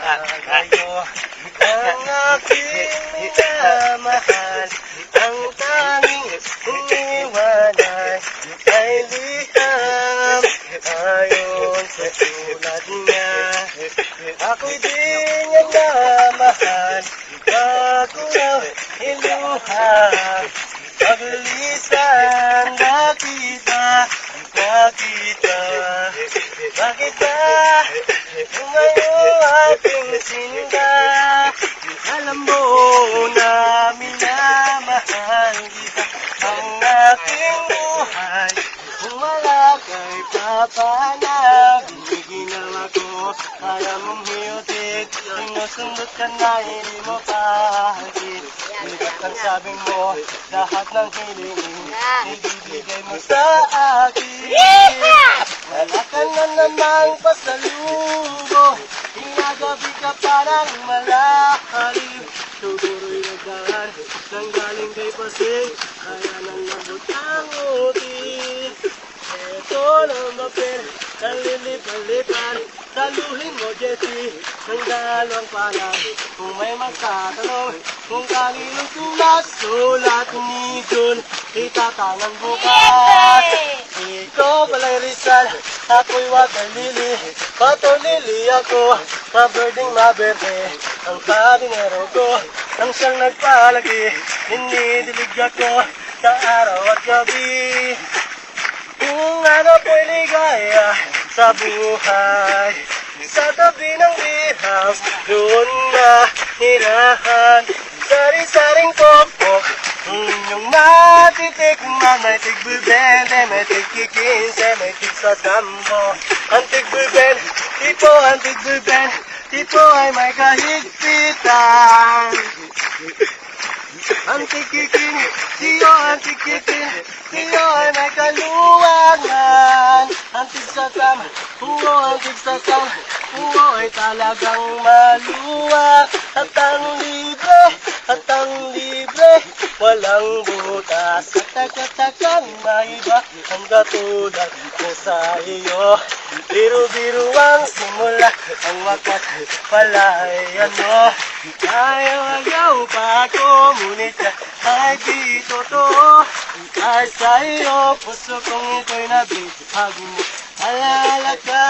Kayo ang aking minamahal. Ang tanging iniwanay ay liham. Ayon sa sulat niya, ako'y di niya namahal. Bago raw iluhang paglisan, nakita. Bakit ba ngayon aking sinda? Alam mo na minamahal kita. Ang aking buhay, kung wala kay papanag, ginawa ko para mong hiyutin. Sinusundot ka na, hindi mo pahagin. Bigat ang sabing mo, lahat ng hiling ibibigay mo sa akin. Wala ka na namang pasalubong, inagabi ka parang malalim. Siguro'y nagdaan, nang galing kay Pasig, kaya nang nabot ang utin. Ito ng mapel, kalilip-alipan, saluhin mo Jessie, ng dalawang palad. Kung may magtatanong, kung kaninong sulat ni Jun, itatangan bukas. Ikaw pala'y Rizal, ako'y waterlily, patulili ako, maberding maberde. Ang kabinero ko, ang siyang nagpalagi, dinidilig ako sa araw at gabi. Kung ano po'y ligaya sa buhay, sa tabi ng biham, doon mahirahan. Sari-saring pokpok, inyong matitikman. May tig-bibente, may tig-kikinse, may tig-sasampo. Ang tig-bibente, ang tig-bibente, tipo ay may kahigpitan. Ang tig-kikin, siyo ang tig-kikin, siyo ay may kaluwangan. Ang tig-sasam, ang tig-sasam, ay talagang maluwag. At ang libre, walang butas. Katak-katakang maiba, ang katulad ko sa iyo. Biru-biru ang simula, ang wakas palay ano. Ayaw pa ako, ngunit ay di totoo. Ay sa iyo, puso kong ito'y nabihag mo. Alala ka,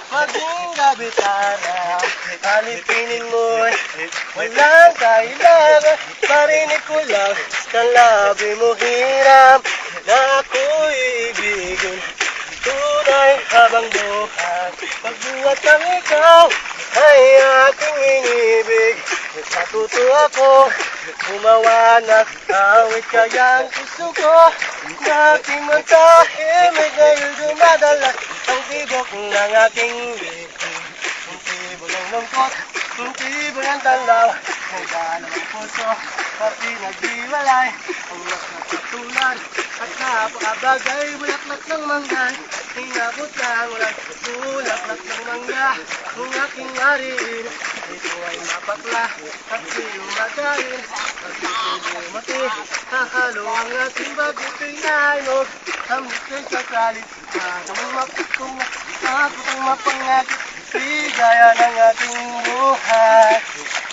maging kabitara, alipinin mo'y walang kailangan. Parinig ko lang sa labi mo hiram, na ako'y ibigin tunay habang buhay. Pagbuhat ng ikaw ay aking inibig, natuto ako gumawa ng awit. Kaya ang gusto ko na aking magtahimik, ngayon dumadala ang tibok ng aking bibig. Ang tibok ng lungkot, ang tibok ng talaw, ang dalam ang puso, pati naghiwalay. Ang nakatulad at napakabagay, bulaklak ng mangga, inabot lang walang bulaklak ng mangga. Ang aking hariin, ito ay mapakla at siyumagain. Pag-ibig mati, hahalo ang ating bagay na inog. Ang ikay kakalit, kamang mapikong ako ang mapangakit, sigaya ng ating buhay.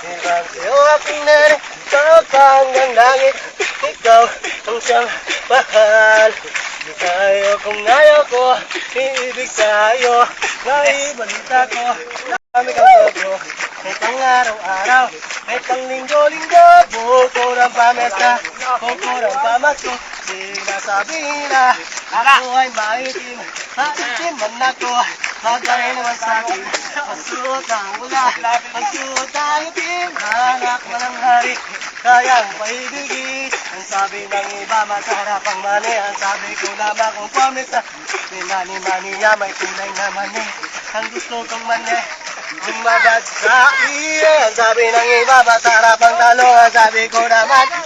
Ibang sa'yo aking nari, kapanggang langit, ikaw ang siyang mahal. Sa'yo kung ayaw ko, iibig sa'yo, naibalita ko, dami kang todo. May pang araw-araw, may pang linggo-linggo, buko ng pamesa, buko ng pamasko. Sinasabi na, ako ay maitim, maitim man ako, magay naman sa'kin. Masuot ang wala, magsuot ang itim, anak mo ng hari, kayang paibigin. Ang sabi ng iba, masarap ang mani, ang sabi ko naman kung pamesa, pinani-mani niya, may tunay na mani. Ang gusto kong mani, umagad sa iye. Ang sabi ng iba, masarap ang talo, ang sabi ko naman,